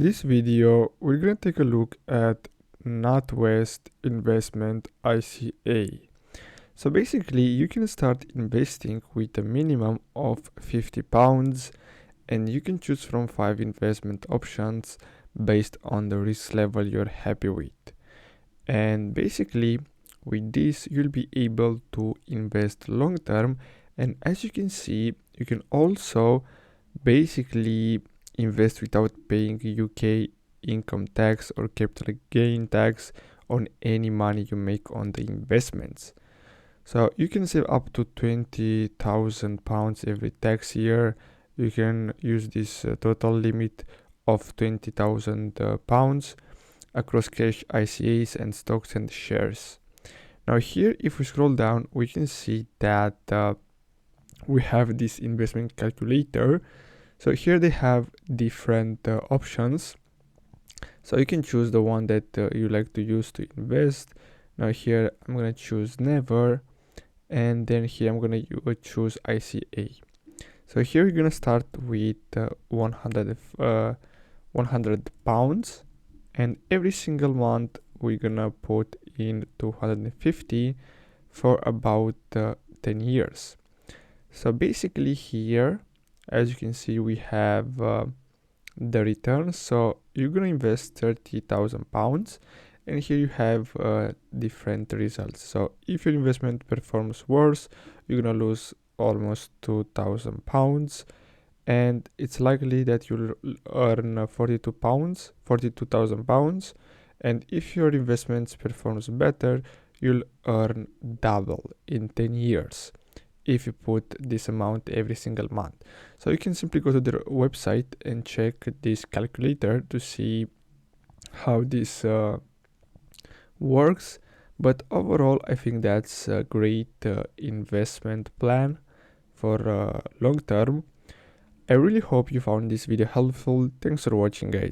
This video, we're going to take a look at NatWest Investment ISA. So basically, you can start investing with a minimum of £50 and you can choose from 5 investment options based on the risk level you're happy with. And basically, with this, you'll be able to invest long term. And as you can see, you can also basically invest without paying UK income tax or capital gain tax on any money you make on the investments. So you can save up to £20,000 every tax year. You can use this total limit of £20,000 across cash, ICAs, and stocks and shares. Now here, if we scroll down, we can see that we have this investment calculator. So here they have different options. So you can choose the one that you like to use to invest. Now here I'm gonna choose never, and then here I'm gonna choose ICA. So here you're gonna start with 100 pounds, and every single month we're gonna put in 250 for about 10 years. So basically here, as you can see, we have the returns. So you're gonna invest £30,000, and here you have different results. So if your investment performs worse, you're gonna lose almost £2,000, and it's likely that you'll earn £42,000. And if your investments performs better, you'll earn double in 10 years if you put this amount every single month. So you can simply go to their website and check this calculator to see how this works. But overall, I think that's a great investment plan for long term. I really hope you found this video helpful. Thanks for watching, guys.